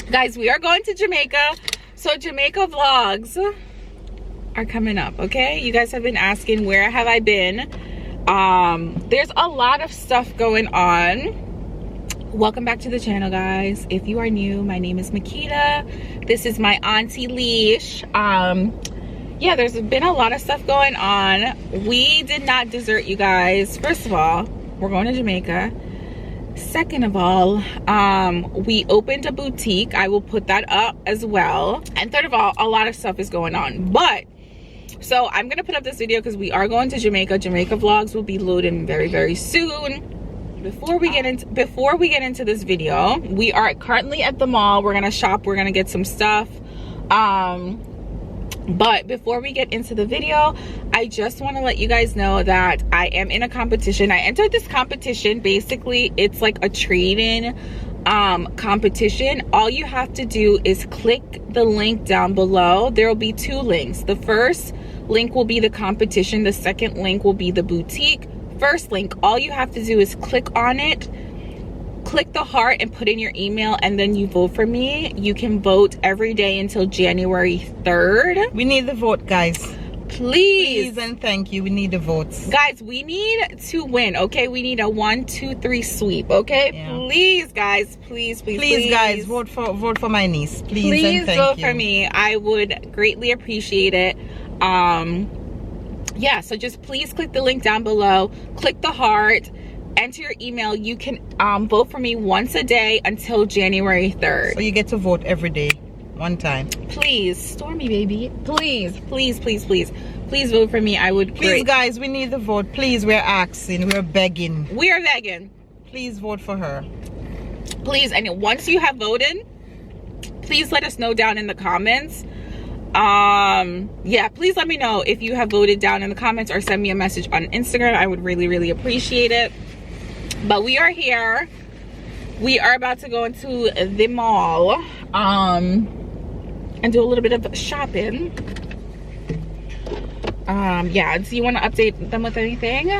Guys, we are going to Jamaica. So Jamaica vlogs are coming up, okay? You guys have been asking, where have I been? There's a lot of stuff going on. Welcome back to the channel, guys. If you are new, my name is Makeda. This is my auntie Leash. Yeah, there's been a lot of stuff going on. We did not desert you guys. First of all, we're going to Jamaica. Second of all, we opened a boutique. I will put that up as well. And third of all, a lot of stuff is going on. But so I'm gonna put up this video because we are going to Jamaica. Jamaica vlogs will be loading very, very soon. Before we get into this video, we are currently at the mall. We're gonna shop. We're gonna get some stuff. But before we get into the video, I just want to let you guys know that I am in a competition. I entered this competition. Basically, it's like a trading competition. All you have to do is click the link down below. There will be two links. The first link will be the competition. The second link will be the boutique. First link, all you have to do is click on it, click the heart and put in your email, and then you vote for me. You can vote every day until January 3rd. We need the vote, guys. Please and thank you. We need the votes, guys. We need to win, okay? We need a 1, 2, 3 sweep, okay? Yeah. Please, guys, please guys, vote for my niece, please and thank vote you. For me. I would greatly appreciate it. Yeah, so just please click the link down below, click the heart, enter your email. You can vote for me once a day until January 3rd. So you get to vote every day, one time. Please, Stormy baby, please vote for me. I would please guys, we need the vote. Please, we're asking, we're begging. We are begging. Please vote for her. Please, and once you have voted, please let us know down in the comments. Yeah, please let me know if you have voted down in the comments, or send me a message on Instagram. I would really appreciate it. But we are here. We are about to go into the mall and do a little bit of shopping. Yeah, do you want to update them with anything?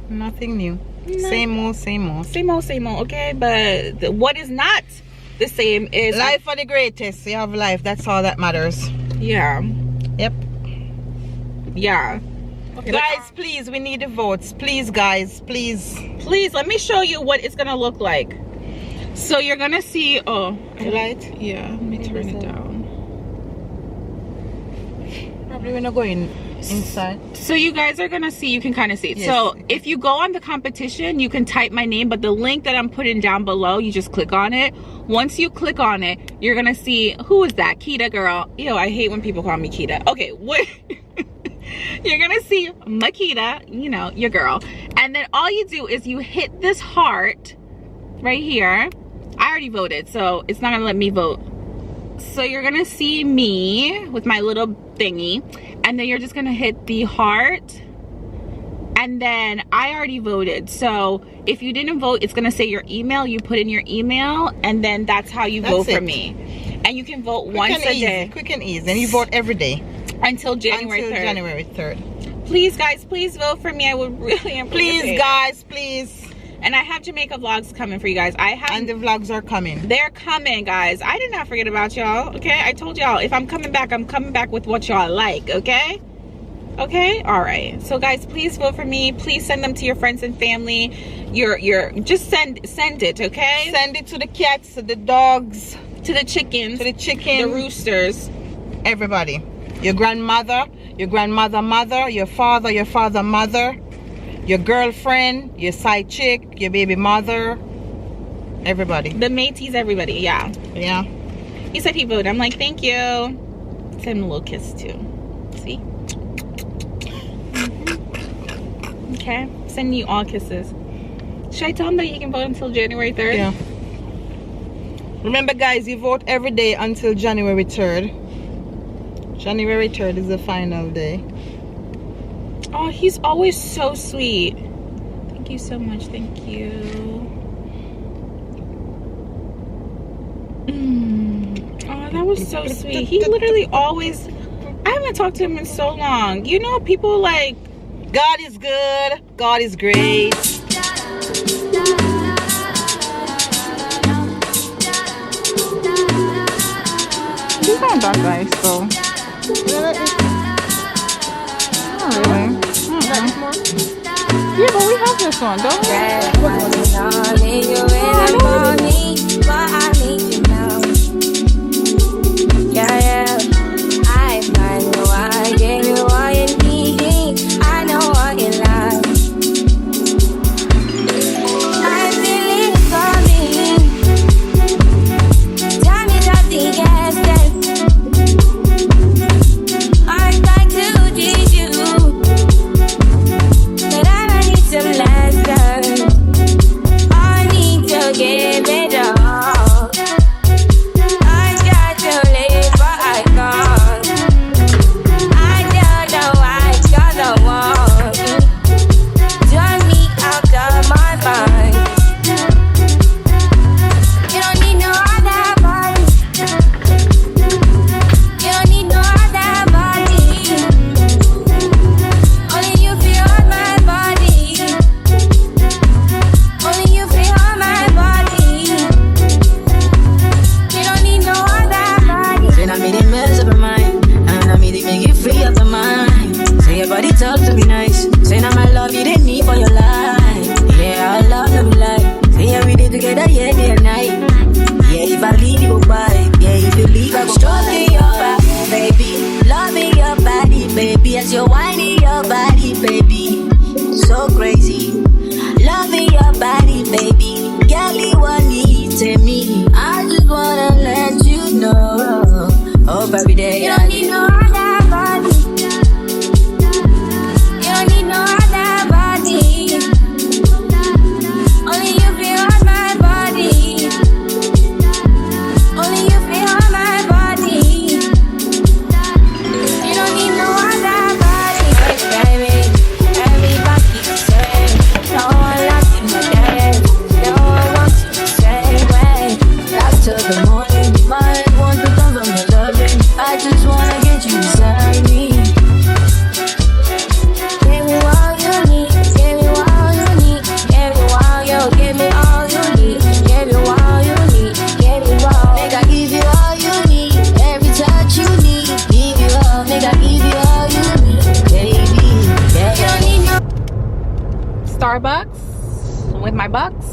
Nothing new. No. Same old, okay? But what is not the same is life for the greatest. You have life, that's all that matters. Yeah. Yep. Yeah. Okay, guys, please, we need the votes. Please, guys, please let me show you what it's gonna look like. So you're gonna see, oh, the light. Yeah, let me turn it down. Probably we're not going inside. So you guys are gonna see, you can kind of see it. Yes. So if you go on the competition, you can type my name, but the link that I'm putting down below, you just click on it. Once you click on it, you're gonna see, who is that? Keda girl. Ew, I hate when people call me Keda. Okay, what? You're gonna see Makeda, you know, your girl. And then all you do is you hit this heart right here. I already voted, so it's not gonna let me vote. So you're gonna see me with my little thingy, and then you're just gonna hit the heart. And then I already voted, so if you didn't vote, it's gonna say your email. You put in your email, and then that's how you vote for me. And you can vote once a day. Quick and easy. And you vote every day until January 3rd. January 3rd. Please, guys, please vote for me. I would really appreciate it. Please, guys, please. And I have Jamaica vlogs coming for you guys. And the vlogs are coming. They're coming, guys. I did not forget about y'all, okay? I told y'all, if I'm coming back with what y'all like, okay? Okay? All right. So, guys, please vote for me. Please send them to your friends and family. Just send it, okay? Send it to the cats, to the dogs, to the chickens, the roosters, everybody. Your grandmother, mother, your father, mother, your girlfriend, your side chick, your baby mother, everybody. The mateys, everybody, yeah. Yeah. He said he voted. I'm like, thank you. Send him a little kiss too. See? Okay. Sending you all kisses. Should I tell him that he can vote until January 3rd? Yeah. Remember, guys, you vote every day until January 3rd. January 3rd is the final day. Oh, he's always so sweet. Thank you so much. Thank you. Oh, that was so sweet. He literally always... I haven't talked to him in so long. You know, people like... God is good. God is great. These aren't that nice though. Not really. Yeah, but we have this one, don't we? Starbucks with my bucks.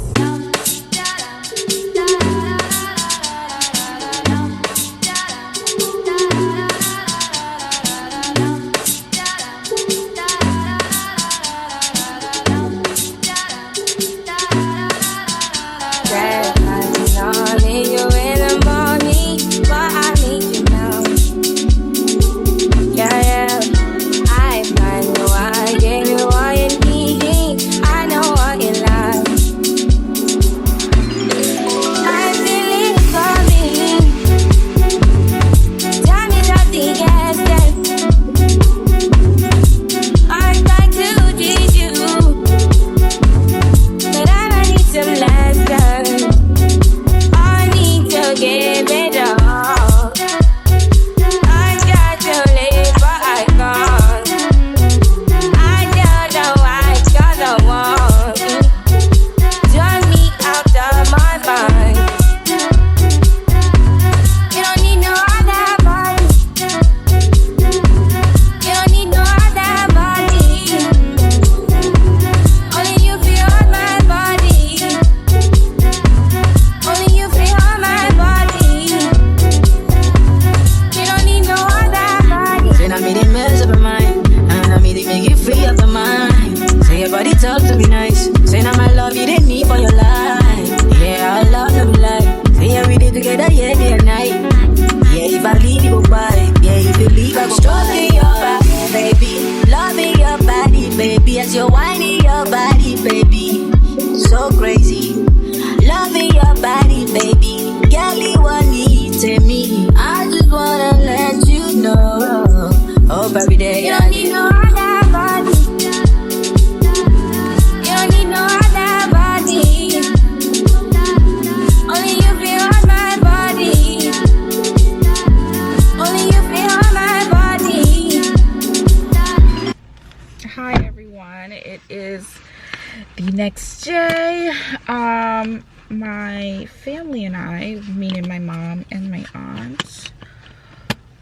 Next day, my family and I, meaning my mom and my aunt,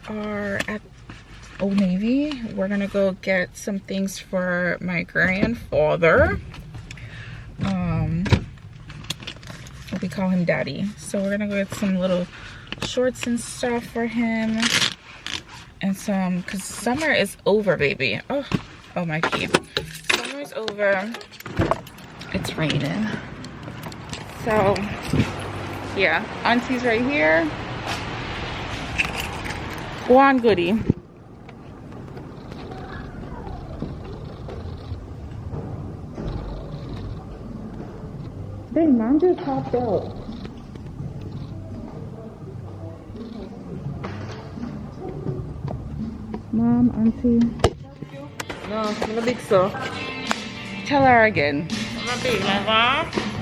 are at Old Navy. We're gonna go get some things for my grandfather. We call him Daddy. So we're gonna go get some little shorts and stuff for him. And some, cause summer is over, baby. Oh my key. Summer's over. It's raining. So yeah, auntie's right here. Go on, goodie. Dang, mom just hopped out. Mom, auntie. No, I'm a big so. Tell her again. I'm a big, my mom.